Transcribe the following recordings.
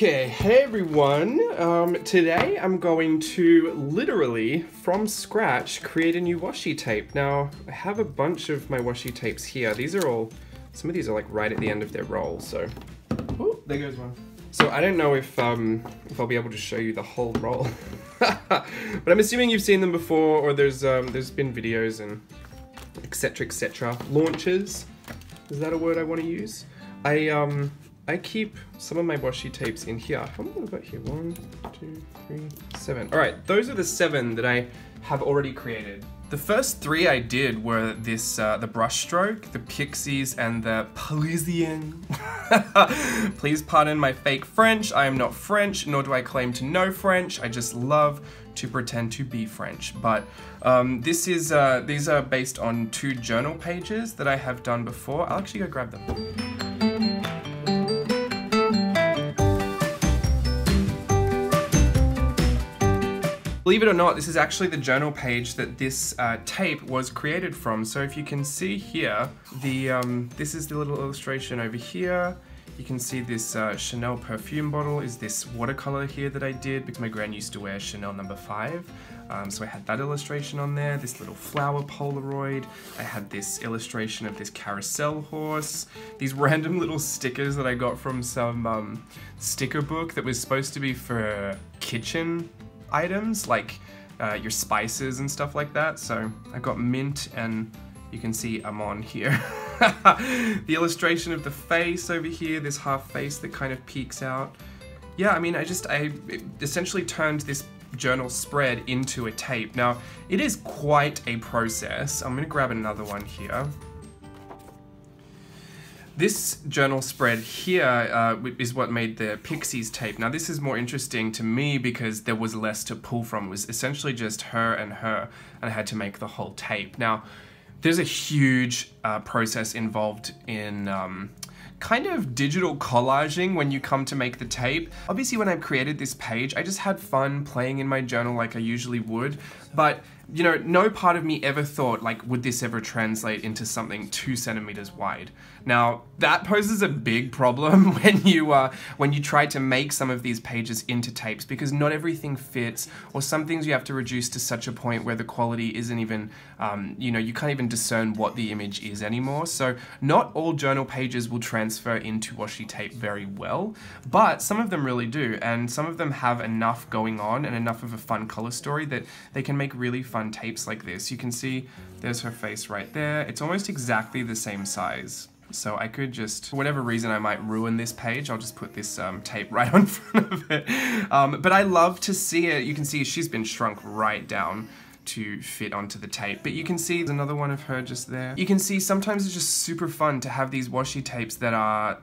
Okay, hey everyone. Today I'm going to literally, from scratch, create a new washi tape. Now, I have a bunch of my washi tapes here. These are all, some of these are like right at the end of their roll, so. Oh, there goes one. So I don't know if I'll be able to show you the whole roll. But I'm assuming you've seen them before, or there's been videos and etc. Launches, is that a word I want to use? I keep some of my washi tapes in here. How many have I got here? 1, 2, 3, 7. All right, those are the 7 that I have already created. The first 3 I did were this, the brush stroke, the pixies, and the Parisian. Please pardon my fake French. I am not French, nor do I claim to know French. I just love to pretend to be French. But these are based on 2 journal pages that I have done before. I'll actually go grab them. Believe it or not, this is actually the journal page that this tape was created from. So if you can see here, this is the little illustration over here. You can see this Chanel perfume bottle is this watercolor here that I did because my gran used to wear Chanel No. 5. So I had that illustration on there, this little flower Polaroid. I had this illustration of this carousel horse. These random little stickers that I got from some sticker book that was supposed to be for kitchen items, like your spices and stuff like that. So I got mint, and you can see I'm on here. The illustration of the face over here, this half face that kind of peeks out. Yeah, I mean, I essentially turned this journal spread into a tape. Now, it is quite a process. I'm gonna grab another one here. This journal spread here is what made the Pixies tape. Now this is more interesting to me because there was less to pull from. It was essentially just her, and I had to make the whole tape. Now, there's a huge process involved in kind of digital collaging when you come to make the tape. Obviously when I created this page, I just had fun playing in my journal like I usually would, but you know, no part of me ever thought, like, would this ever translate into something 2 centimeters wide? Now, that poses a big problem when you try to make some of these pages into tapes, because not everything fits, or some things you have to reduce to such a point where the quality isn't even, you know, you can't even discern what the image is anymore. So not all journal pages will transfer into washi tape very well, but some of them really do, and some of them have enough going on and enough of a fun color story that they can make really fun tapes like this. You can see there's her face right there. It's almost exactly the same size. So I could just, for whatever reason I might ruin this page, I'll just put this tape right on front of it. But I love to see it. You can see she's been shrunk right down to fit onto the tape. But you can see there's another one of her just there. You can see sometimes it's just super fun to have these washi tapes that are,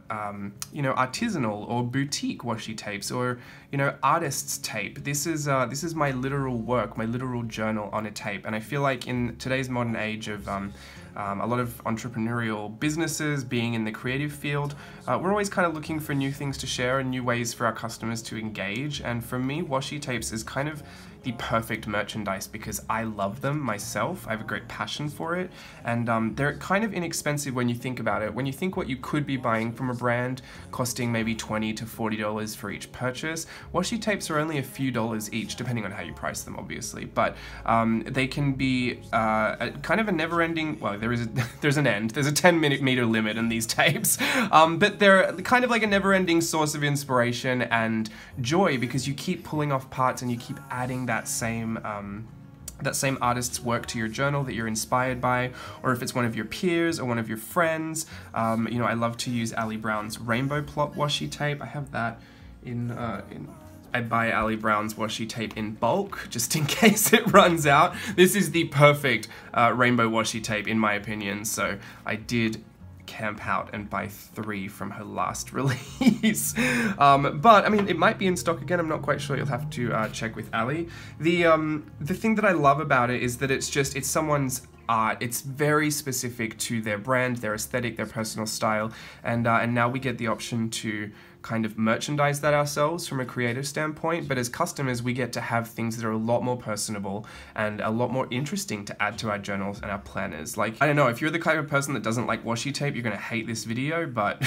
you know, artisanal or boutique washi tapes, or, you know, artist's tape. This is my literal work, my literal journal on a tape. And I feel like in today's modern age of a lot of entrepreneurial businesses, being in the creative field, we're always kind of looking for new things to share and new ways for our customers to engage. And for me, washi tapes is kind of the perfect merchandise because I love them myself. I have a great passion for it, and they're kind of inexpensive when you think about it. When you think what you could be buying from a brand costing maybe $20 to $40 for each purchase, washi tapes are only a few dollars each, depending on how you price them, obviously. But they can be kind of a never-ending, well, there's an end. There's a 10-meter limit in these tapes, but they're kind of like a never-ending source of inspiration and joy because you keep pulling off parts and you keep adding that same artist's work to your journal that you're inspired by, or if it's one of your peers or one of your friends. You know, I love to use Ali Brown's Rainbow Plot washi tape. I have that I buy Ali Brown's washi tape in bulk, just in case it runs out. This is the perfect rainbow washi tape, in my opinion, so I did camp out and buy 3 from her last release. But, I mean, it might be in stock again, I'm not quite sure, you'll have to check with Ali. The thing that I love about it is that it's someone's art. It's very specific to their brand, their aesthetic, their personal style, and now we get the option to kind of merchandise that ourselves from a creative standpoint, but as customers we get to have things that are a lot more personable and a lot more interesting to add to our journals and our planners. Like, I don't know, if you're the kind of person that doesn't like washi tape, you're gonna hate this video, but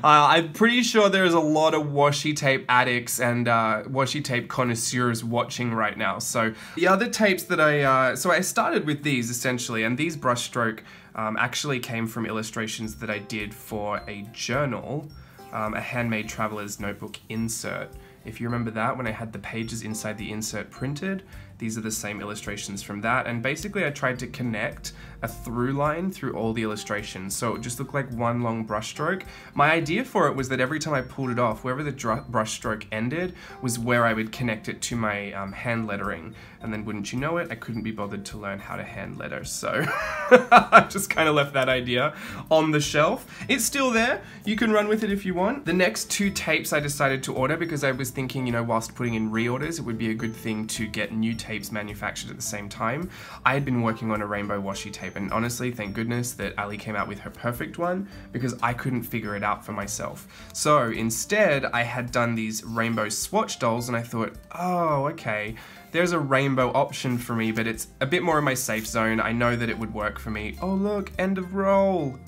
I'm pretty sure there's a lot of washi tape addicts and washi tape connoisseurs watching right now. So the other tapes that I started with these essentially, and these brushstroke actually came from illustrations that I did for a journal, a handmade traveler's notebook insert. If you remember that, when I had the pages inside the insert printed, these are the same illustrations from that. And basically I tried to connect a through line through all the illustrations, so it just looked like one long brush stroke. My idea for it was that every time I pulled it off, wherever the brush stroke ended was where I would connect it to my hand lettering. And then wouldn't you know it, I couldn't be bothered to learn how to hand letter, so I just kind of left that idea on the shelf. It's still there, you can run with it if you want. The next 2 tapes I decided to order because I was thinking, you know, whilst putting in reorders, it would be a good thing to get new tapes manufactured at the same time. I had been working on a rainbow washi tape, and honestly, thank goodness that Ali came out with her perfect one, because I couldn't figure it out for myself. So instead, I had done these rainbow swatch dolls, and I thought, oh, okay, there's a rainbow option for me, but it's a bit more in my safe zone. I know that it would work for me. Oh look, end of roll.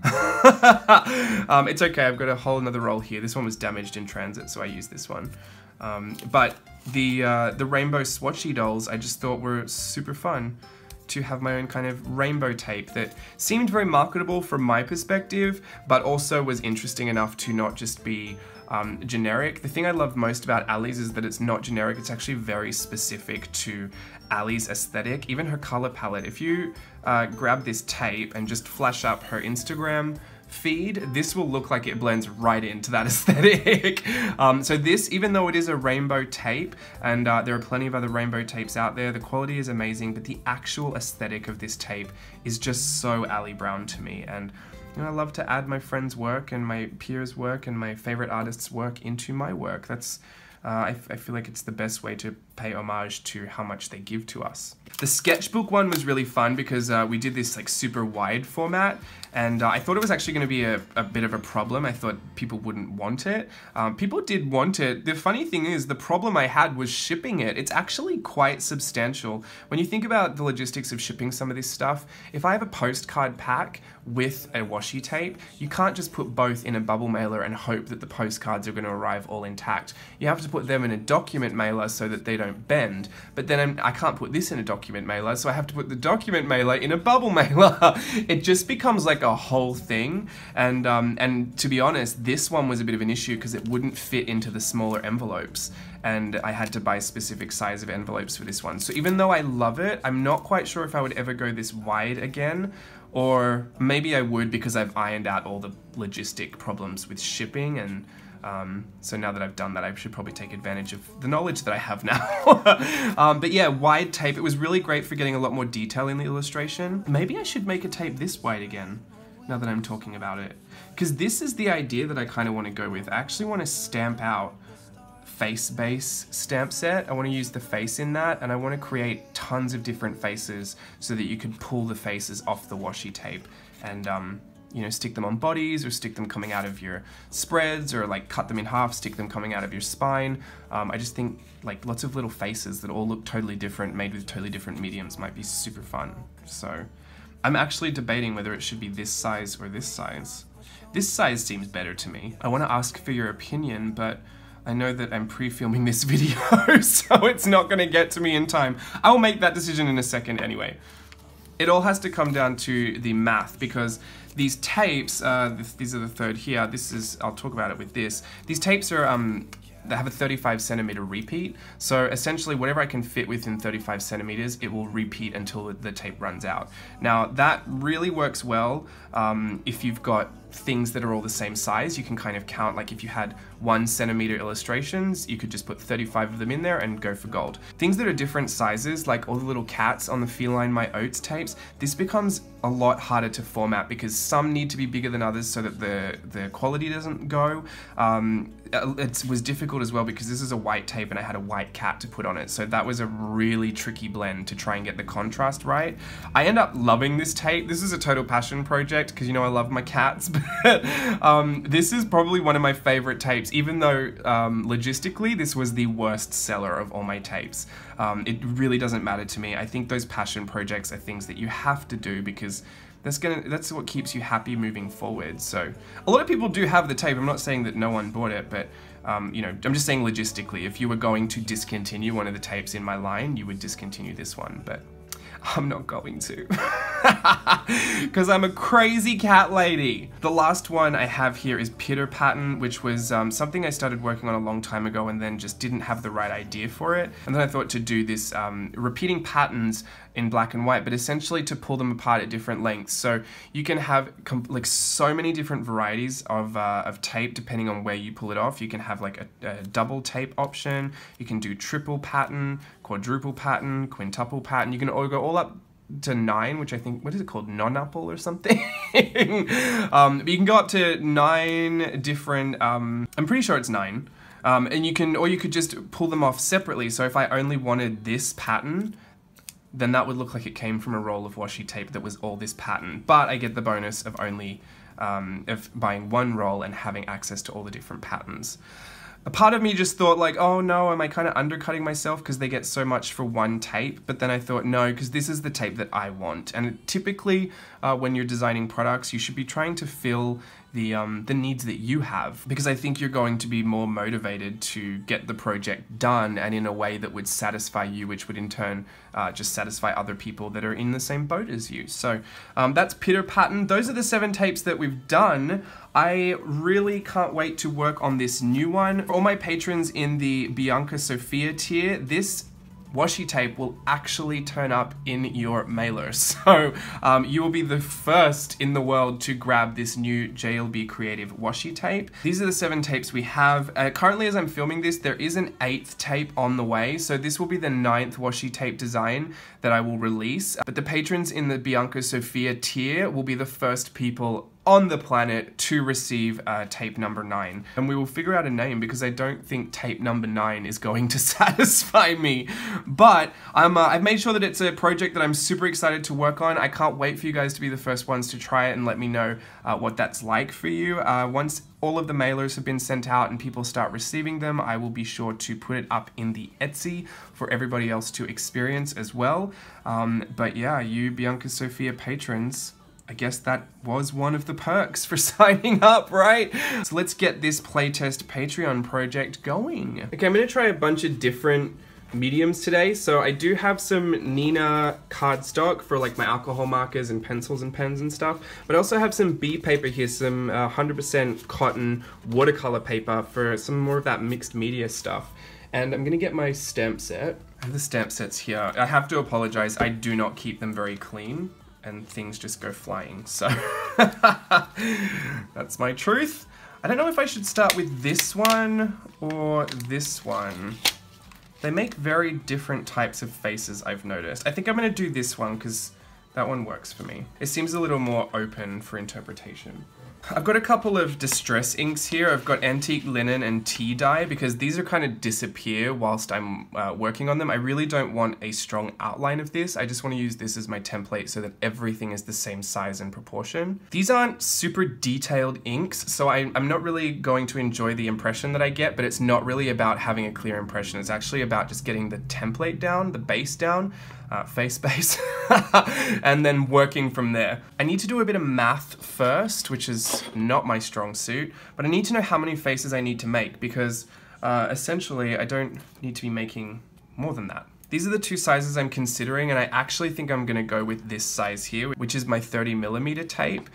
It's okay, I've got a whole another roll here. This one was damaged in transit, so I used this one. But the rainbow swatchy dolls I just thought were super fun to have my own kind of rainbow tape that seemed very marketable from my perspective, but also was interesting enough to not just be generic. The thing I love most about Ali's is that it's not generic, it's actually very specific to Ali's aesthetic, even her color palette. If you grab this tape and just flash up her Instagram feed, this will look like it blends right into that aesthetic. So this, even though it is a rainbow tape, and there are plenty of other rainbow tapes out there, the quality is amazing, but the actual aesthetic of this tape is just so Ali Brown to me. And you know, I love to add my friends' work and my peers' work and my favorite artists' work into my work. That's I feel like it's the best way to pay homage to how much they give to us. The sketchbook one was really fun because we did this like super wide format, and I thought it was actually going to be a bit of a problem. I thought people wouldn't want it. People did want it. The funny thing is, the problem I had was shipping it. It's actually quite substantial. When you think about the logistics of shipping some of this stuff, if I have a postcard pack with a washi tape, you can't just put both in a bubble mailer and hope that the postcards are going to arrive all intact. You have to put them in a document mailer so that they don't bend. But then I can't put this in a document mailer, so I have to put the document mailer in a bubble mailer. It just becomes like a whole thing. And to be honest, this one was a bit of an issue because it wouldn't fit into the smaller envelopes, and I had to buy a specific size of envelopes for this one. So even though I love it, I'm not quite sure if I would ever go this wide again, or maybe I would because I've ironed out all the logistic problems with shipping, and so now that I've done that, I should probably take advantage of the knowledge that I have now. But yeah, wide tape, it was really great for getting a lot more detail in the illustration. Maybe I should make a tape this wide again, now that I'm talking about it. Because this is the idea that I kind of want to go with. I actually want to stamp out face base stamp set. I want to use the face in that, and I want to create tons of different faces so that you can pull the faces off the washi tape and you know, stick them on bodies, or stick them coming out of your spreads, or like cut them in half, stick them coming out of your spine. I just think like lots of little faces that all look totally different, made with totally different mediums, might be super fun. So I'm actually debating whether it should be this size or this size. This size seems better to me. I want to ask for your opinion, but I know that I'm pre-filming this video, so it's not going to get to me in time. I'll make that decision in a second anyway. It all has to come down to the math, because these tapes, these are the third here, this is, I'll talk about it with this. These tapes are, they have a 35 centimeter repeat, so essentially whatever I can fit within 35 centimeters, it will repeat until the tape runs out. Now that really works well if you've got things that are all the same size. You can kind of count, like if you had 1 centimeter illustrations, you could just put 35 of them in there and go for gold. Things that are different sizes, like all the little cats on the Feline My Oats tapes, this becomes a lot harder to format because some need to be bigger than others so that the quality doesn't go. It was difficult as well because this is a white tape and I had a white cat to put on it, so that was a really tricky blend to try and get the contrast right. I end up loving this tape. This is a total passion project because, you know, I love my cats, This is probably one of my favorite tapes, even though logistically this was the worst seller of all my tapes. It really doesn't matter to me. I think those passion projects are things that you have to do because that's what keeps you happy moving forward. So a lot of people do have the tape. I'm not saying that no one bought it, but you know, I'm just saying logistically, if you were going to discontinue one of the tapes in my line, you would discontinue this one, but I'm not going to, because I'm a crazy cat lady. The last one I have here is Pitter Pattern, which was something I started working on a long time ago and then just didn't have the right idea for it. And then I thought to do this repeating patterns in black and white, but essentially to pull them apart at different lengths. So you can have like so many different varieties of tape depending on where you pull it off. You can have like a double tape option, you can do triple pattern, quadruple pattern, quintuple pattern. You can go all up to 9, which I think, what is it called? Non-apple or something? But you can go up to 9 different, I'm pretty sure it's 9. And you can, or you could just pull them off separately. So if I only wanted this pattern, then that would look like it came from a roll of washi tape that was all this pattern. But I get the bonus of only of buying one roll and having access to all the different patterns. A part of me just thought like, oh no, am I kind of undercutting myself because they get so much for one tape? But then I thought, no, because this is the tape that I want. And typically when you're designing products, you should be trying to fill the needs that you have, because I think you're going to be more motivated to get the project done and in a way that would satisfy you, which would in turn just satisfy other people that are in the same boat as you. So that's Pitter Pattern. Those are the 7 tapes that we've done. I really can't wait to work on this new one. For all my patrons in the Bianca Sophia tier, this washi tape will actually turn up in your mailer. So you will be the first in the world to grab this new JLB Creative washi tape. These are the 7 tapes we have. Currently, as I'm filming this, there is an 8th tape on the way. So this will be the 9th washi tape design that I will release. But the patrons in the Bianca Sophia tier will be the first people on the planet to receive tape number 9. And we will figure out a name because I don't think tape number 9 is going to satisfy me. But I've made sure that it's a project that I'm super excited to work on. I can't wait for you guys to be the first ones to try it and let me know what that's like for you. Once all of the mailers have been sent out and people start receiving them, I will be sure to put it up in the Etsy for everybody else to experience as well. But yeah, you Bianca Sophia patrons, I guess that was one of the perks for signing up, right? So let's get this playtest Patreon project going. Okay, I'm gonna try a bunch of different mediums today. So I do have some Nina cardstock for like my alcohol markers and pencils and pens and stuff, but I also have some B paper here, some 100% cotton watercolor paper for some more of that mixed media stuff. And I'm gonna get my stamp set. I have the stamp sets here. I have to apologize, I do not keep them very clean, and things just go flying, so that's my truth. I don't know if I should start with this one or this one. They make very different types of faces, I've noticed. I think I'm gonna do this one because that one works for me. It seems a little more open for interpretation. I've got a couple of distress inks here. I've got antique linen and tea dye because these are kind of disappear whilst I'm working on them. I really don't want a strong outline of this. I just want to use this as my template so that everything is the same size and proportion. These aren't super detailed inks, so I'm not really going to enjoy the impression that I get, but it's not really about having a clear impression. It's actually about just getting the template down, the base down, face base, and then working from there. I need to do a bit of math first, which is not my strong suit, but I need to know how many faces I need to make because essentially I don't need to be making more than that. These are the 2 sizes I'm considering, and I actually think I'm gonna go with this size here, which is my 30mm tape.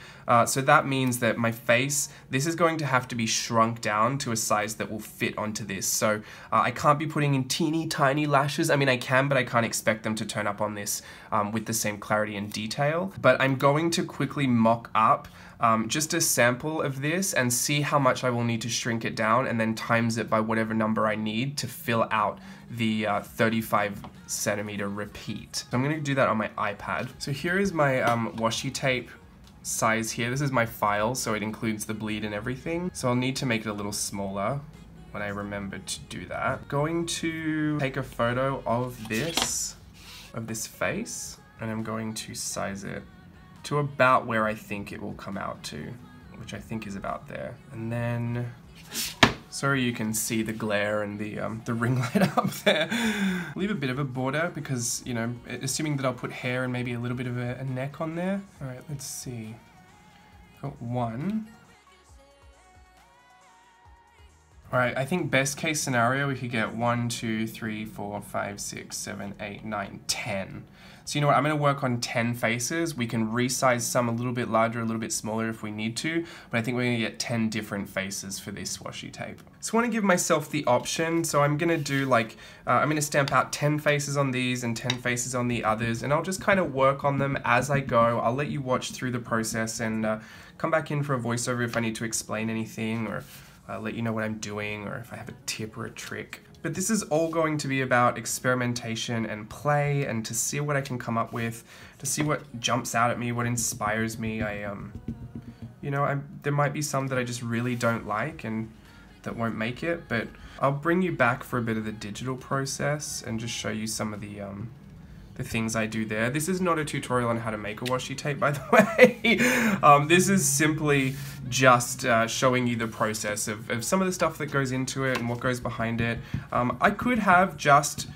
So that means that my face, this is going to have to be shrunk down to a size that will fit onto this. So I can't be putting in teeny tiny lashes. I mean, I can, but I can't expect them to turn up on this with the same clarity and detail. But I'm going to quickly mock up just a sample of this and see how much I will need to shrink it down and then times it by whatever number I need to fill out the 35cm repeat. So I'm going to do that on my iPad. So here is my washi tape size here. This is my file, so it includes the bleed and everything. So I'll need to make it a little smaller when I remember to do that. Going to take a photo of this face, and I'm going to size it to about where I think it will come out to which I think is about there. And then, sorry you can see the glare and the ring light up there. Leave a bit of a border because, you know, assuming that I'll put hair and maybe a little bit of a neck on there. All right, let's see. Got one. All right, I think best case scenario, we could get 1, 2, 3, 4, 5, 6, 7, 8, 9, 10. So you know what, I'm gonna work on 10 faces. We can resize some a little bit larger, a little bit smaller if we need to, but I think we're gonna get 10 different faces for this washi tape. So I wanna give myself the option, so I'm gonna do like, I'm gonna stamp out 10 faces on these and 10 faces on the others, and I'll just kind of work on them as I go. I'll let you watch through the process and come back in for a voiceover if I need to explain anything, or let you know what I'm doing, or if I have a tip or a trick. But this is all going to be about experimentation and play, and to see what I can come up with, to see what jumps out at me, what inspires me. You know, there might be some that I just really don't like and that won't make it, but I'll bring you back for a bit of the digital process and just show you some of the things I do there. This is not a tutorial on how to make a washi tape, by the way. This is simply just showing you the process of some of the stuff that goes into it and what goes behind it. I could have just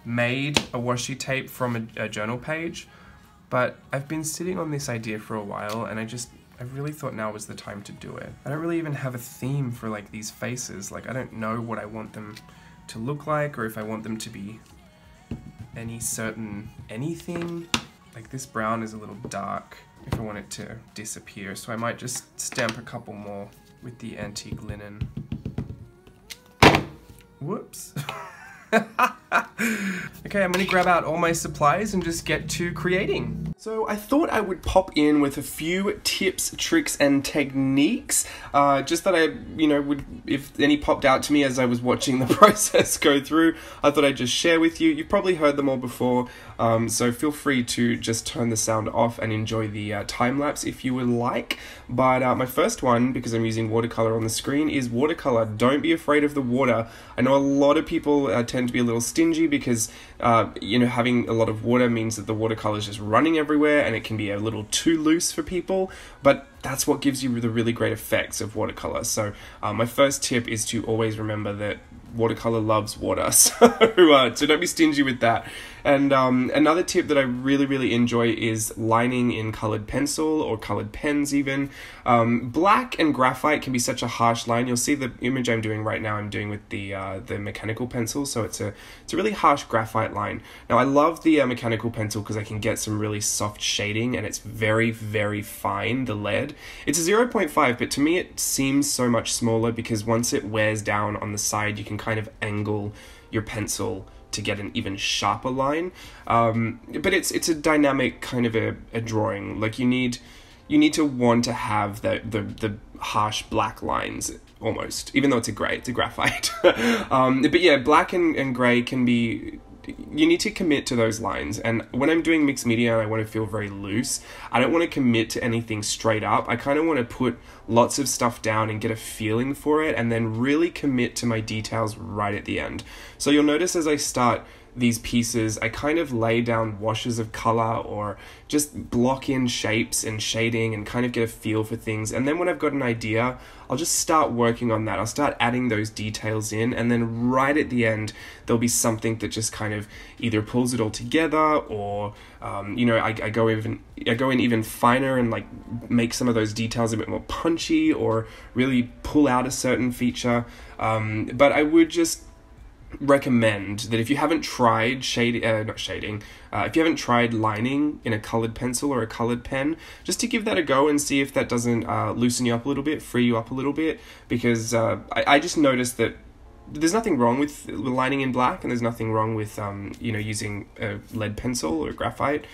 made a washi tape from a journal page, but I've been sitting on this idea for a while, and I really thought now was the time to do it. I don't really even have a theme for like these faces. Like, I don't know what I want them to look like, or if I want them to be any certain anything. Like, this brown is a little dark if I want it to disappear, so I might just stamp a couple more with the antique linen. Whoops. Okay, I'm gonna grab out all my supplies and just get to creating. So I thought I would pop in with a few tips, tricks, and techniques, just that I, you know, if any popped out to me as I was watching the process go through, I thought I'd just share with you. You've probably heard them all before, so feel free to just turn the sound off and enjoy the time-lapse if you would like. But my first one, because I'm using watercolor on the screen, is watercolor. Don't be afraid of the water. I know a lot of people tend to be a little stingy because, you know, having a lot of water means that the watercolor is just running everywhere and it can be a little too loose for people, but that's what gives you the really great effects of watercolor. So my first tip is to always remember that watercolor loves water, so don't be stingy with that. And another tip that I really enjoy is lining in colored pencil or colored pens even. Black and graphite can be such a harsh line. You'll see the image I'm doing right now, I'm doing with the mechanical pencil, so it's a really harsh graphite line. Now I love the mechanical pencil because I can get some really soft shading, and it's very fine, the lead. It's a 0.5, but to me it seems so much smaller because once it wears down on the side, you can kind of angle your pencil to get an even sharper line. But it's a dynamic kind of a drawing. Like, you need to want to have the harsh black lines almost, even though it's a graphite. But yeah, black and gray can be, you need to commit to those lines. And when I'm doing mixed media and I want to feel very loose, I don't want to commit to anything straight up. I kind of want to put lots of stuff down and get a feeling for it, and then really commit to my details right at the end. So you'll notice as I start these pieces, I kind of lay down washes of color or just block in shapes and shading and kind of get a feel for things. And then when I've got an idea, I'll just start working on that. I'll start adding those details in, and then right at the end, there'll be something that just kind of either pulls it all together, or you know, I go in even finer and like make some of those details a bit more punchy, or really pull out a certain feature. But I would just recommend that if you haven't tried if you haven't tried lining in a colored pencil or a colored pen, just to give that a go and see if that doesn't loosen you up a little bit, free you up a little bit, because I just noticed that there's nothing wrong with lining in black, and there's nothing wrong with you know, using a lead pencil or graphite.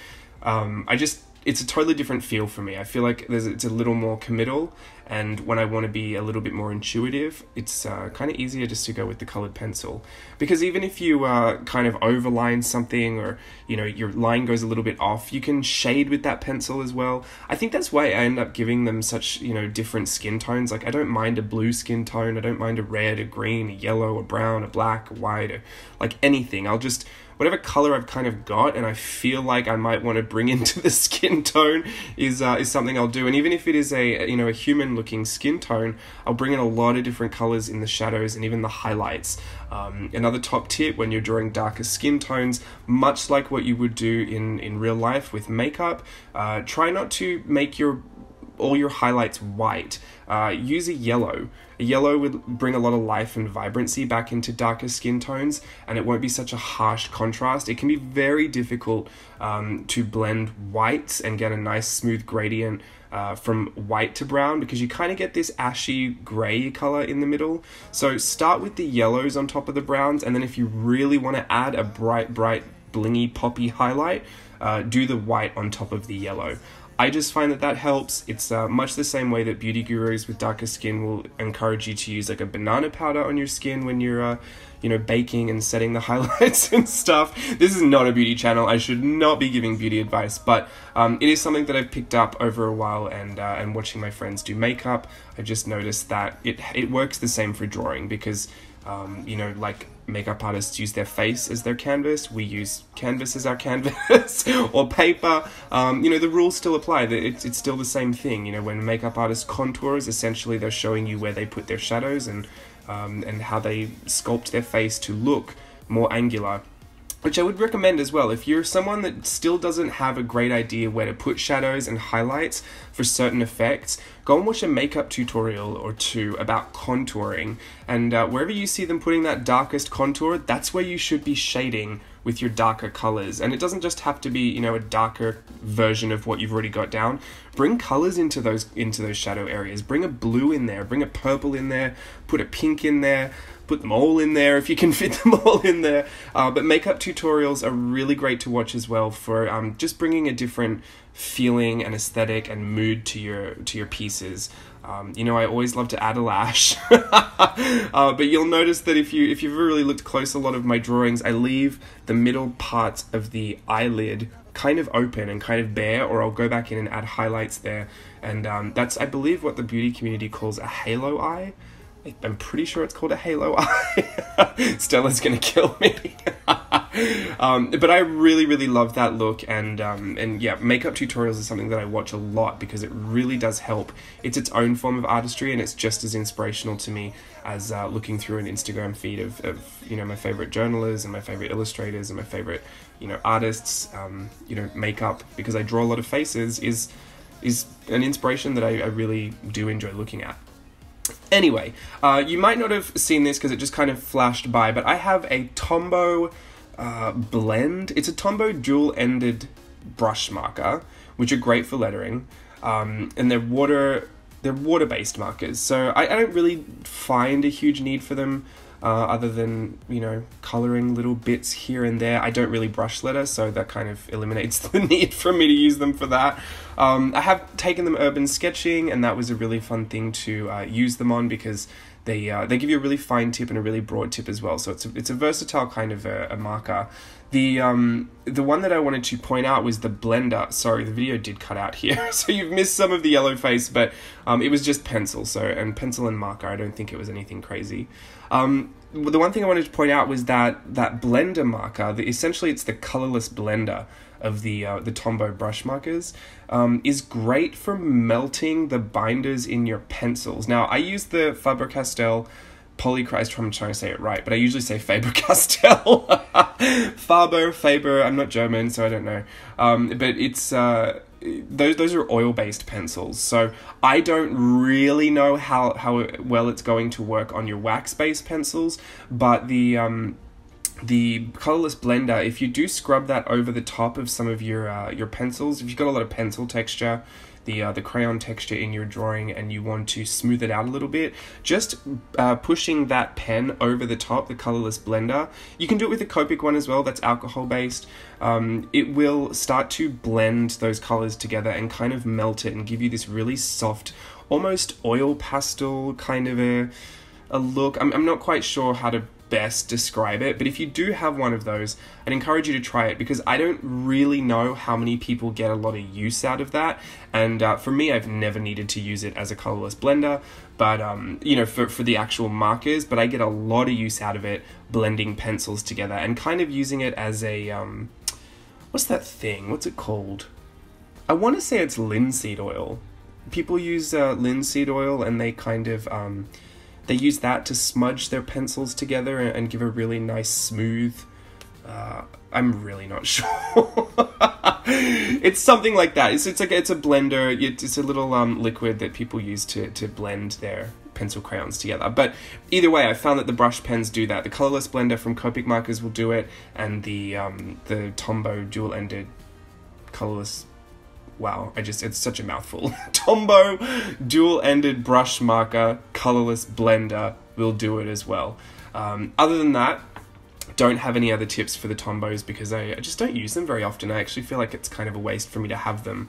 It's a totally different feel for me. I feel like it's a little more committal, and when I want to be a little bit more intuitive, it's kind of easier just to go with the colored pencil. Because even if you kind of overline something, or you know, your line goes a little bit off, you can shade with that pencil as well. I think that's why I end up giving them such, you know, different skin tones. Like, I don't mind a blue skin tone, I don't mind a red, a green, a yellow, a brown, a black, a white, or like anything. I'll just whatever color I've kind of got and I feel like I might want to bring into the skin tone is something I'll do. And even if it is a human looking skin tone, I'll bring in a lot of different colors in the shadows and even the highlights. Another top tip when you're drawing darker skin tones, much like what you would do in real life with makeup, try not to make all your highlights white. Use a yellow. A yellow would bring a lot of life and vibrancy back into darker skin tones, and it won't be such a harsh contrast. It can be very difficult to blend whites and get a nice smooth gradient from white to brown, because you kind of get this ashy gray color in the middle. So start with the yellows on top of the browns, and then if you really want to add a bright blingy poppy highlight, do the white on top of the yellow. I just find that helps. It's much the same way that beauty gurus with darker skin will encourage you to use like a banana powder on your skin when you're baking and setting the highlights and stuff. This is not a beauty channel. I should not be giving beauty advice, but it is something that I've picked up over a while, and watching my friends do makeup, I've just noticed that it works the same for drawing, because like makeup artists use their face as their canvas, we use canvas as our canvas, or paper. The rules still apply. It's still the same thing. When makeup artists contours, essentially they're showing you where they put their shadows and how they sculpt their face to look more angular. Which I would recommend as well. If you're someone that still doesn't have a great idea where to put shadows and highlights for certain effects, go and watch a makeup tutorial or two about contouring, and wherever you see them putting that darkest contour, that's where you should be shading with your darker colors. And it doesn't just have to be, a darker version of what you've already got down. Bring colors into those shadow areas. Bring a blue in there, bring a purple in there, put a pink in there, put them all in there if you can fit them all in there. But makeup tutorials are really great to watch as well for just bringing a different feeling and aesthetic and mood to your pieces. I always love to add a lash, but you'll notice that if you've really looked close, a lot of my drawings, I leave the middle parts of the eyelid kind of open and kind of bare, or I'll go back in and add highlights there. And that's, I believe, what the beauty community calls a halo eye. I'm pretty sure it's called a halo eye. Stella's gonna kill me. But I really love that look, and yeah, makeup tutorials is something that I watch a lot because it really does help. It's its own form of artistry, and it's just as inspirational to me as looking through an Instagram feed of my favorite journalists and my favorite illustrators and my favorite artists. Makeup, because I draw a lot of faces, is an inspiration that I really do enjoy looking at. Anyway, you might not have seen this because it just kind of flashed by, but I have a Tombow blend. It's a Tombow dual-ended brush marker, which are great for lettering, and they're water-based markers. So I don't really find a huge need for them, other than coloring little bits here and there. I don't really brush letter, so that kind of eliminates the need for me to use them for that. I have taken them urban sketching, and that was a really fun thing to use them on, because they give you a really fine tip and a really broad tip as well. So it's a versatile kind of a marker. The one that I wanted to point out was the blender. Sorry, the video did cut out here, so you've missed some of the yellow face, but it was just pencil. And pencil and marker. I don't think it was anything crazy. The one thing I wanted to point out was that blender marker, essentially it's the colorless blender of the Tombow brush markers, is great for melting the binders in your pencils. Now, I use the Faber-Castell Polycryst, I'm trying to say it right, but I usually say Faber-Castell. Faber, I'm not German, so I don't know. But it's, those are oil-based pencils, so I don't really know how well it's going to work on your wax-based pencils, but the colorless blender, if you do scrub that over the top of some of your pencils, if you've got a lot of pencil texture, the crayon texture in your drawing, and you want to smooth it out a little bit, just pushing that pen over the top, the colorless blender. You can do it with the Copic one as well, that's alcohol based. It will start to blend those colors together and kind of melt it and give you this really soft, almost oil pastel kind of a look. I'm not quite sure how to best describe it, but if you do have one of those, I'd encourage you to try it, because I don't really know how many people get a lot of use out of that, and for me, I've never needed to use it as a colorless blender, but you know, for the actual markers, but I get a lot of use out of it blending pencils together and kind of using it as a what's that thing, what's it called? I want to say it's linseed oil. People use linseed oil, and they kind of they use that to smudge their pencils together and give a really nice smooth, I'm really not sure. It's something like that. It's like, it's a blender, it's a little liquid that people use to blend their pencil crayons together. But either way, I found that the brush pens do that. The colorless blender from Copic markers will do it, and the Tombow dual-ended colorless, wow, it's such a mouthful. Tombow dual-ended brush marker colorless blender will do it as well. Other than that, don't have any other tips for the Tombows, because I just don't use them very often. I actually feel like it's kind of a waste for me to have them,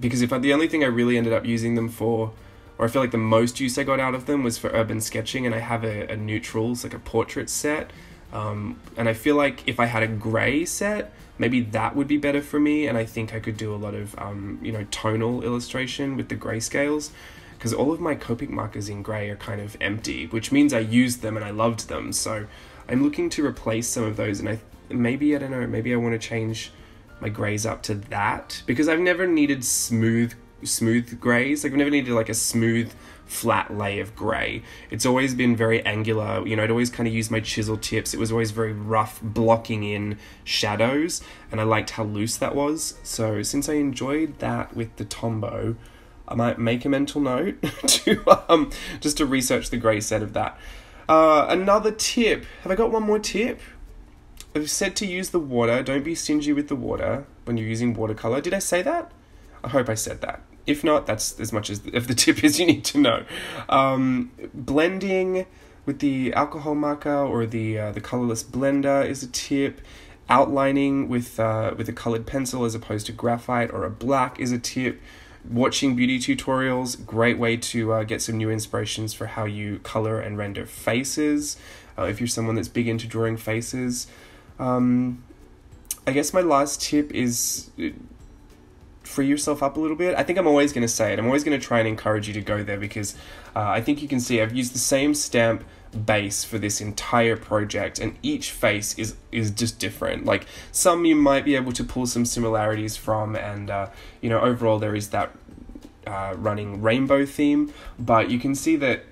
because the only thing I really ended up using them for, or I feel like the most use I got out of them, was for urban sketching, and I have a neutrals, like a portrait set, and I feel like if I had a grey set, maybe that would be better for me, and I think I could do a lot of you know, tonal illustration with the grayscales, because all of my Copic markers in grey are kind of empty, which means I used them and I loved them, so I'm looking to replace some of those, and maybe, I don't know, maybe I want to change my greys up to that, because I've never needed smooth greys. Like, I've never needed like a smooth flat lay of grey. It's always been very angular, you know, I'd always kind of use my chisel tips. It was always very rough, blocking in shadows, and I liked how loose that was. So since I enjoyed that with the Tombow, I might make a mental note to just to research the grey set of that. Another tip. Have I got one more tip? I've said to use the water. Don't be stingy with the water when you're using watercolor. Did I say that? I hope I said that. If not, that's as much as of the tip as you need to know. Blending with the alcohol marker or the colorless blender is a tip. Outlining with a colored pencil as opposed to graphite or a black is a tip. Watching beauty tutorials, great way to get some new inspirations for how you color and render faces, if you're someone that's big into drawing faces. I guess my last tip is free yourself up a little bit. I think I'm always going to say it. I'm always going to try and encourage you to go there, because I think you can see I've used the same stamp base for this entire project, and each face is just different. Like, some you might be able to pull some similarities from, and you know, overall there is that running rainbow theme, but you can see that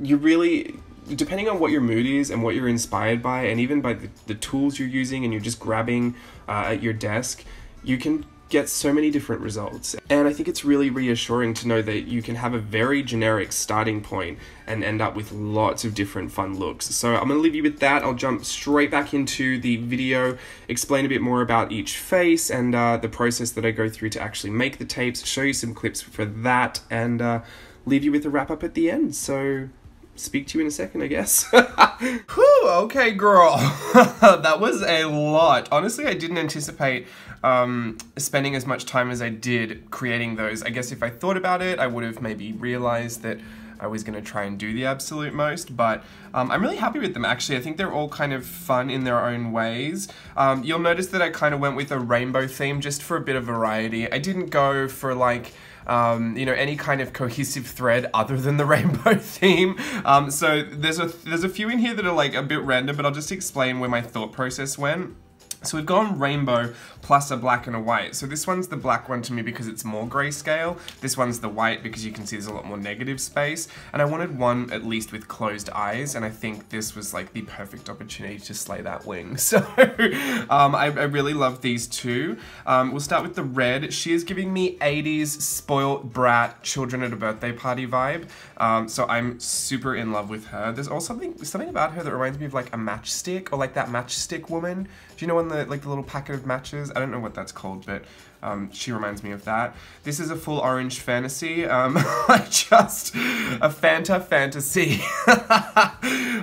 you really, depending on what your mood is and what you're inspired by, and even by the tools you're using and you're just grabbing at your desk, you can get so many different results. And I think it's really reassuring to know that you can have a very generic starting point and end up with lots of different fun looks. So I'm going to leave you with that. I'll jump straight back into the video, explain a bit more about each face and the process that I go through to actually make the tapes, show you some clips for that, and leave you with a wrap up at the end. So speak to you in a second, I guess. Whew, okay, girl. That was a lot. Honestly, I didn't anticipate spending as much time as I did creating those. I guess if I thought about it, I would have maybe realized that I was going to try and do the absolute most, but I'm really happy with them, actually. I think they're all kind of fun in their own ways. You'll notice that I kind of went with a rainbow theme just for a bit of variety. I didn't go for like you know, any kind of cohesive thread other than the rainbow theme. So there's a few in here that are like a bit random, but I'll just explain where my thought process went. So we've gone rainbow plus a black and a white. So this one's the black one to me because it's more grayscale. This one's the white because you can see there's a lot more negative space. And I wanted one at least with closed eyes, and I think this was like the perfect opportunity to slay that wing. So I really love these two. We'll start with the red. She is giving me 80s spoiled brat children at a birthday party vibe. So I'm super in love with her. There's also something about her that reminds me of like a matchstick, or like that matchstick woman. Do you know when the little packet of matches? I don't know what that's called, but She reminds me of that. This is a full orange fantasy. I just a Fanta fantasy.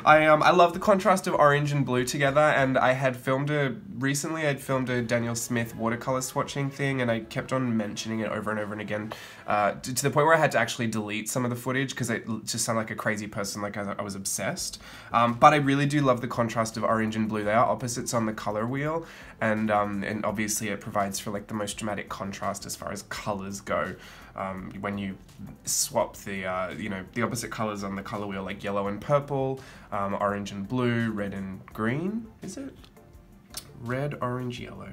I love the contrast of orange and blue together, and I had filmed recently I'd filmed a Daniel Smith watercolor swatching thing, and I kept on mentioning it over and over and again, to the point where I had to actually delete some of the footage because it just sounded like a crazy person, like I was obsessed. But I really do love the contrast of orange and blue. They are opposites on the color wheel, and obviously it provides for like the most dramatic contrast as far as colors go. When you swap the you know, the opposite colors on the color wheel, like yellow and purple, orange and blue, red and green, is it? Red, orange, yellow,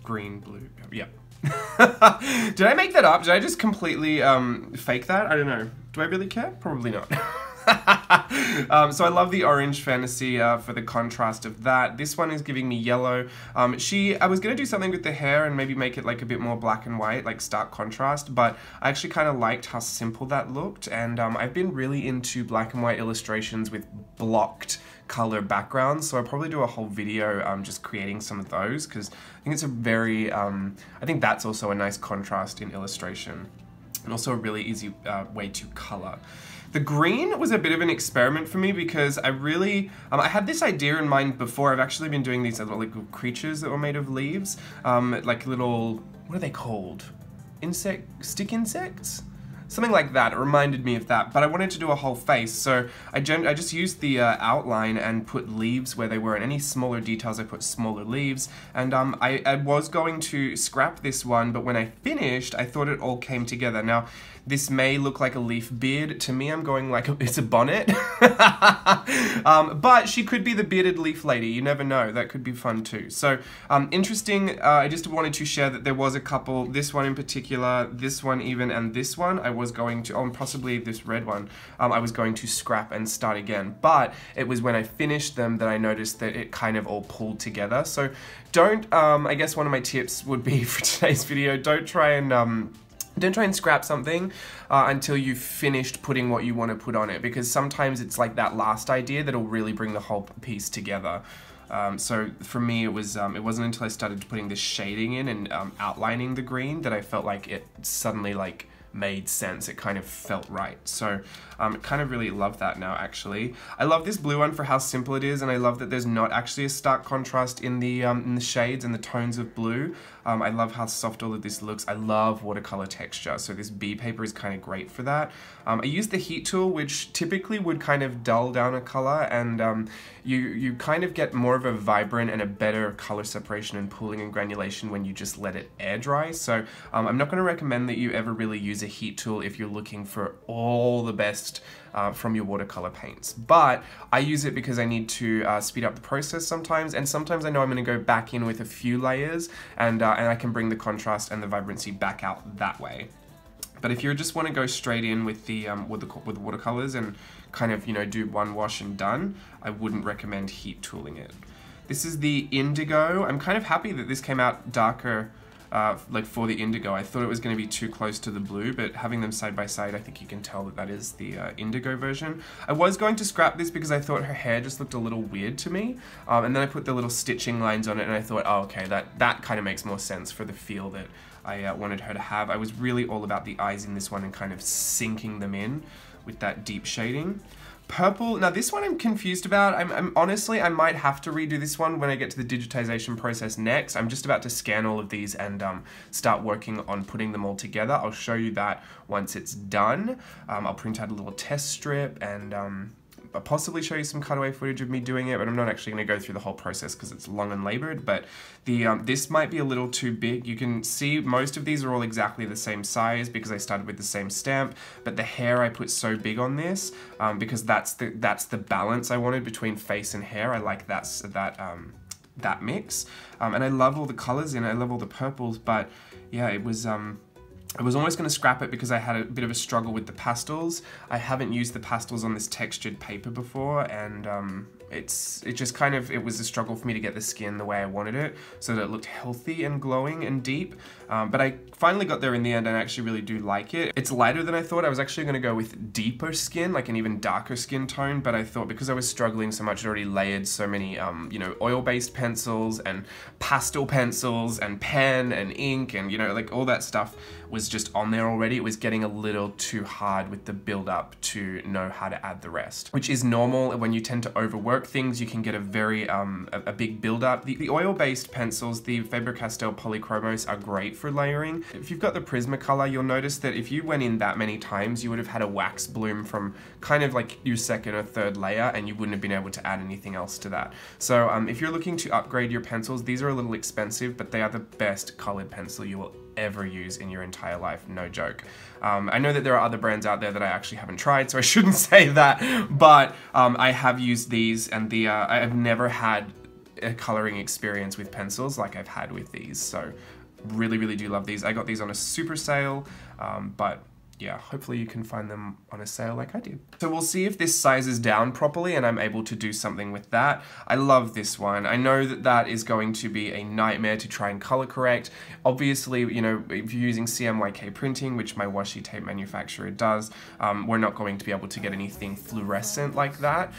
green, blue, yeah. Did I make that up? Did I just completely fake that? I don't know. Do I really care? Probably not. So I love the orange fantasy for the contrast of that. This one is giving me yellow. I was going to do something with the hair and maybe make it like a bit more black and white, like stark contrast, but I actually kind of liked how simple that looked, and I've been really into black and white illustrations with blocked color backgrounds, so I'll probably do a whole video just creating some of those, because I think it's a very, I think that's also a nice contrast in illustration, and also a really easy way to color. The green was a bit of an experiment for me because I really, I had this idea in mind before. I've actually been doing these little creatures that were made of leaves, like little, what are they called? Stick insects? Something like that. It reminded me of that, but I wanted to do a whole face, so I just used the outline and put leaves where they were, and any smaller details I put smaller leaves, and I was going to scrap this one, but when I finished, I thought it all came together. Now, this may look like a leaf beard. To me, I'm going like it's a bonnet. But she could be the bearded leaf lady. You never know. That could be fun too. So, interesting. I just wanted to share that there was a couple, this one in particular, this one even, and this one, I was going to, and possibly this red one, I was going to scrap and start again. But it was when I finished them that I noticed that it kind of all pulled together. So don't, I guess one of my tips would be for today's video, don't try and scrap something until you've finished putting what you want to put on it, because sometimes it's like that last idea that'll really bring the whole piece together. So for me, it wasn't until I started putting this shading in and outlining the green that I felt like it suddenly like made sense. It kind of felt right. So kind of really love that now, actually. I love this blue one for how simple it is, and I love that there's not actually a stark contrast in the shades and the tones of blue. I love how soft all of this looks. I love watercolor texture, so this B paper is kind of great for that. I use the heat tool, which typically would kind of dull down a color, and you kind of get more of a vibrant and a better color separation and pooling and granulation when you just let it air dry. So I'm not going to recommend that you ever really use a heat tool if you're looking for all the best from your watercolor paints. But I use it because I need to speed up the process sometimes, and sometimes I know I'm going to go back in with a few layers, and I can bring the contrast and the vibrancy back out that way. But if you just want to go straight in with the watercolors and kind of, you know, do one wash and done, I wouldn't recommend heat tooling it. This is the indigo. I'm kind of happy that this came out darker, like for the indigo. I thought it was going to be too close to the blue, but having them side by side, I think you can tell that that is the indigo version. I was going to scrap this because I thought her hair just looked a little weird to me, and then I put the little stitching lines on it, and I thought, oh, okay, that kind of makes more sense for the feel that I wanted her to have. I was really all about the eyes in this one and kind of sinking them in with that deep shading. Purple, now this one I'm confused about. I'm honestly, I might have to redo this one when I get to the digitization process next. I'm just about to scan all of these and start working on putting them all together. I'll show you that once it's done. I'll print out a little test strip and I'll possibly show you some cutaway footage of me doing it, but I'm not actually going to go through the whole process because it's long and labored. But the this might be a little too big. You can see most of these are all exactly the same size because I started with the same stamp, but the hair I put so big on this because that's the balance I wanted between face and hair. I like that mix, and I love all the colors in it. I love all the purples, but yeah, it was I was almost going to scrap it because I had a bit of a struggle with the pastels. I haven't used the pastels on this textured paper before, and it was a struggle for me to get the skin the way I wanted it, so that it looked healthy and glowing and deep. But I finally got there in the end, and I actually really do like it. It's lighter than I thought. I was actually going to go with deeper skin, like an even darker skin tone, but I thought because I was struggling so much, I'd already layered so many, you know, oil-based pencils and pastel pencils and pen and ink and, you know, like all that stuff was just on there already. It was getting a little too hard with the build-up to know how to add the rest, which is normal. When you tend to overwork things, you can get a very a big build-up. The oil-based pencils, the Faber-Castell Polychromos, are great for layering. If you've got the Prismacolor, you'll notice that if you went in that many times, you would have had a wax bloom from kind of like your second or third layer, and you wouldn't have been able to add anything else to that. So if you're looking to upgrade your pencils, these are a little expensive, but they are the best colored pencil you will ever use in your entire life, no joke. I know that there are other brands out there that I actually haven't tried, so I shouldn't say that, but I have used these, and I have never had a coloring experience with pencils like I've had with these, so really, really do love these. I got these on a super sale, but yeah, hopefully you can find them on a sale like I did. So we'll see if this sizes down properly and I'm able to do something with that. I love this one. I know that that is going to be a nightmare to try and color correct. Obviously, you know, if you're using CMYK printing, which my washi tape manufacturer does, we're not going to be able to get anything fluorescent like that.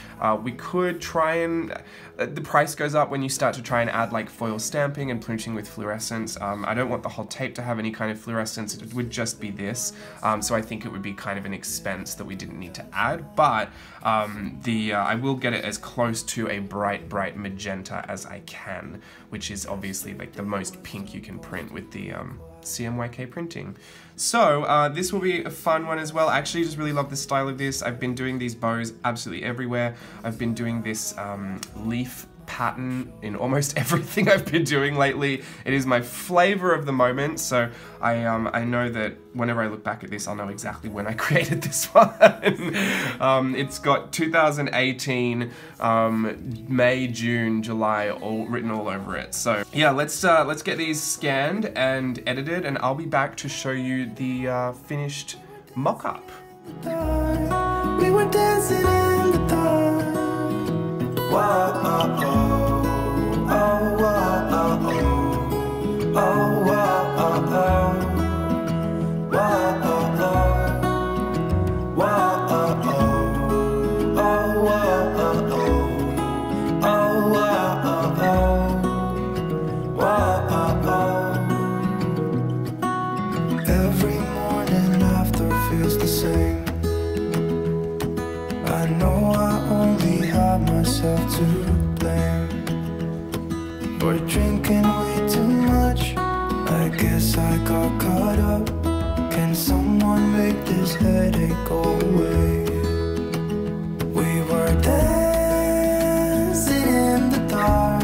We could try and, the price goes up when you start to try and add like foil stamping and printing with fluorescence. I don't want the whole tape to have any kind of fluorescence. It would just be this. So I think it would be kind of an expense that we didn't need to add, but I will get it as close to a bright magenta as I can, which is obviously like the most pink you can print with the CMYK printing. So this will be a fun one as well. I actually just really love the style of this. I've been doing these bows absolutely everywhere. I've been doing this leaf pattern in almost everything I've been doing lately. It is my flavor of the moment, so I know that whenever I look back at this, I'll know exactly when I created this one. It's got 2018, May, June, July, all written all over it. So yeah, let's get these scanned and edited, and I'll be back to show you the finished mock-up. We were dancing in the dark. Whoa, oh, oh, oh, whoa, oh, oh, oh, whoa, oh, oh, whoa, oh, oh, whoa, oh, oh, oh, whoa, oh, oh, oh, whoa, oh, oh. Every morning after feels the same. I know I only have myself to blame for drinking way too much. I guess I got caught up. Can someone make this headache go away? We were dancing in the dark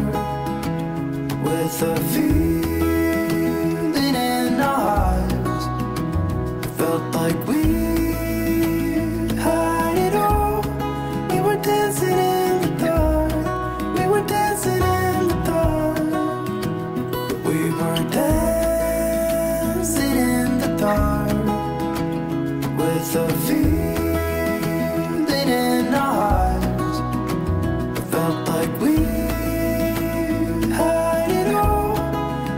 with a feeling in our hearts. Felt like we dancing in the dark. We were dancing in the dark. We were dancing in the dark with a feeling in our hearts. Felt like we had it all.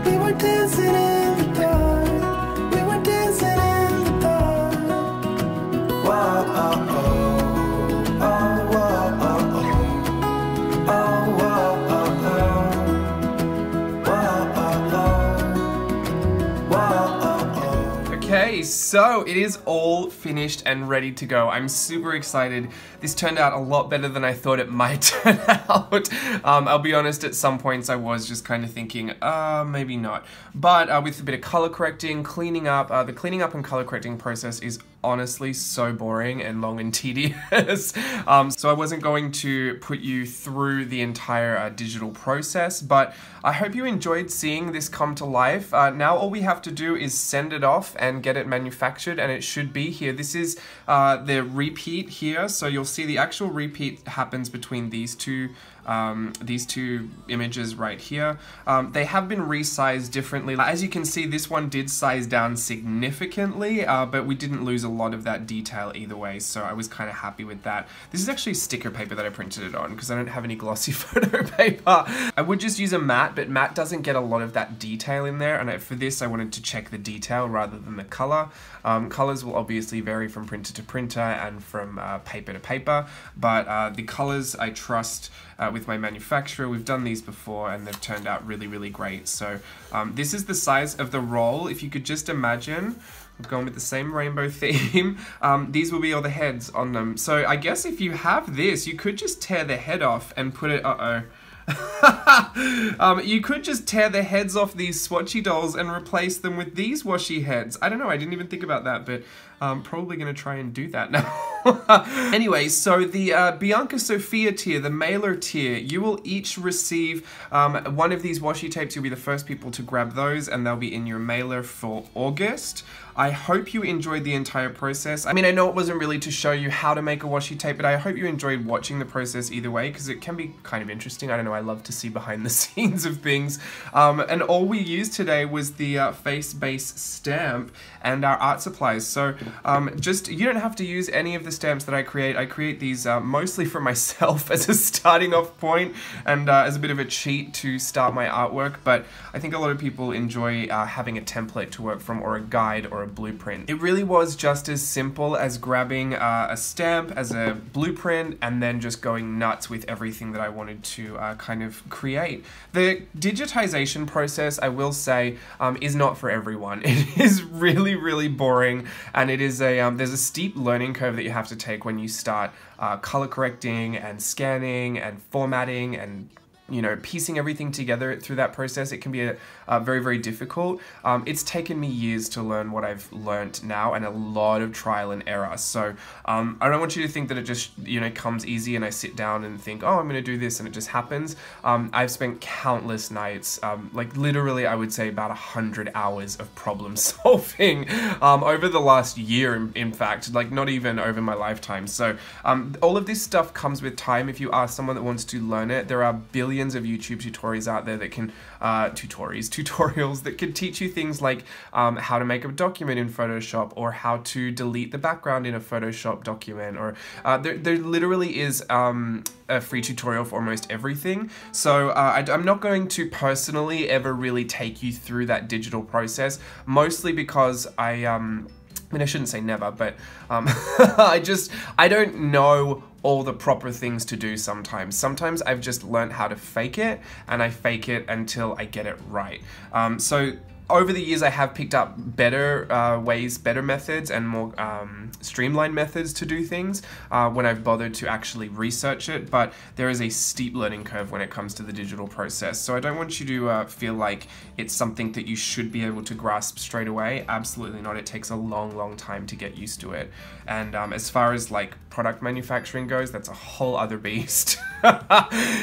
We were dancing in the dark. We were dancing in the dark. Whoa, oh, oh. Okay, so it is all finished and ready to go. I'm super excited. This turned out a lot better than I thought it might turn out. I'll be honest, at some points I was just kind of thinking, maybe not. But with a bit of color correcting, cleaning up, the cleaning up and color correcting process is honestly so boring and long and tedious. So I wasn't going to put you through the entire digital process, but I hope you enjoyed seeing this come to life. Now all we have to do is send it off and get it manufactured, and it should be here. This is the repeat here, so you'll see the actual repeat happens between these two these two images right here. They have been resized differently. As you can see, this one did size down significantly, but we didn't lose a lot of that detail either way, so I was kind of happy with that. This is actually sticker paper that I printed it on because I don't have any glossy photo paper. I would just use a matte, but matte doesn't get a lot of that detail in there, and for this I wanted to check the detail rather than the color. Colors will obviously vary from printer to printer and from paper to paper, but the colors I trust with my manufacturer. We've done these before and they've turned out really, really great. So this is the size of the roll. If you could just imagine, we've gone with the same rainbow theme. These will be all the heads on them. So I guess if you have this, you could just tear the head off and put it, you could just tear the heads off these swatchy dolls and replace them with these washi heads. I don't know, I didn't even think about that, but I'm probably gonna try and do that now. Anyway, so the Bianca Sophia tier, the mailer tier, you will each receive one of these washi tapes. You'll be the first people to grab those, and they'll be in your mailer for August. I hope you enjoyed the entire process. I mean, I know it wasn't really to show you how to make a washi tape, but I hope you enjoyed watching the process either way, because it can be kind of interesting. I don't know, I love to see behind the scenes of things. And all we used today was the face base stamp and our art supplies. So you don't have to use any of the stamps that I create. I create these mostly for myself as a starting off point and as a bit of a cheat to start my artwork, but I think a lot of people enjoy having a template to work from, or a guide or a blueprint. It really was just as simple as grabbing a stamp as a blueprint and then just going nuts with everything that I wanted to kind of create. The digitization process, I will say, is not for everyone. It is really, really boring, and it is there's a steep learning curve that you have to take when you start color correcting and scanning and formatting and, you know, piecing everything together through that process. It can be very, very difficult. It's taken me years to learn what I've learnt now, and a lot of trial and error. So I don't want you to think that it just, you know, comes easy and I sit down and think, oh, I'm going to do this and it just happens. I've spent countless nights, like literally I would say about 100 hours of problem solving over the last year, in fact, like not even over my lifetime. So all of this stuff comes with time. If you are someone that wants to learn it, there are billions of YouTube tutorials out there that can tutorials that can teach you things like how to make a document in Photoshop, or how to delete the background in a Photoshop document, or there literally is a free tutorial for almost everything. So I'm not going to personally ever really take you through that digital process, mostly because I mean, I shouldn't say never, but I don't know all the proper things to do sometimes. Sometimes I've just learned how to fake it, and I fake it until I get it right. So over the years I have picked up better ways, better methods, and more streamlined methods to do things when I've bothered to actually research it, but there is a steep learning curve when it comes to the digital process. So I don't want you to feel like it's something that you should be able to grasp straight away. Absolutely not. It takes a long, long time to get used to it. And as far as like product manufacturing goes, that's a whole other beast.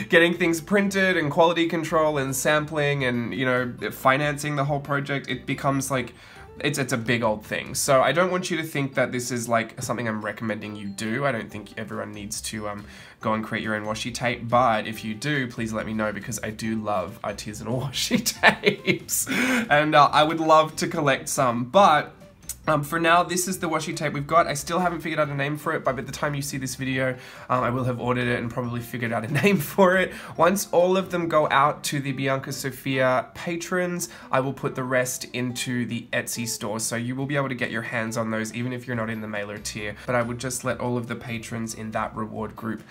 Getting things printed and quality control and sampling and, you know, financing the whole project, it becomes like, it's a big old thing. So I don't want you to think that this is like something I'm recommending you do. I don't think everyone needs to go and create your own washi tape, but if you do, please let me know, because I do love artisanal washi tapes and I would love to collect some. But for now, this is the washi tape we've got. I still haven't figured out a name for it, but by the time you see this video, I will have ordered it and probably figured out a name for it. Once all of them go out to the Bianca Sophia patrons, I will put the rest into the Etsy store, so you will be able to get your hands on those even if you're not in the mailer tier. But I would just let all of the patrons in that reward group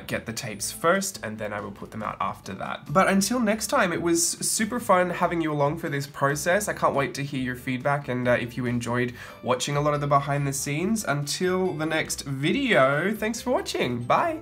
get the tapes first, and then I will put them out after that. But until next time, it was super fun having you along for this process. I can't wait to hear your feedback, and if you enjoyed watching a lot of the behind the scenes. Until the next video, thanks for watching. Bye.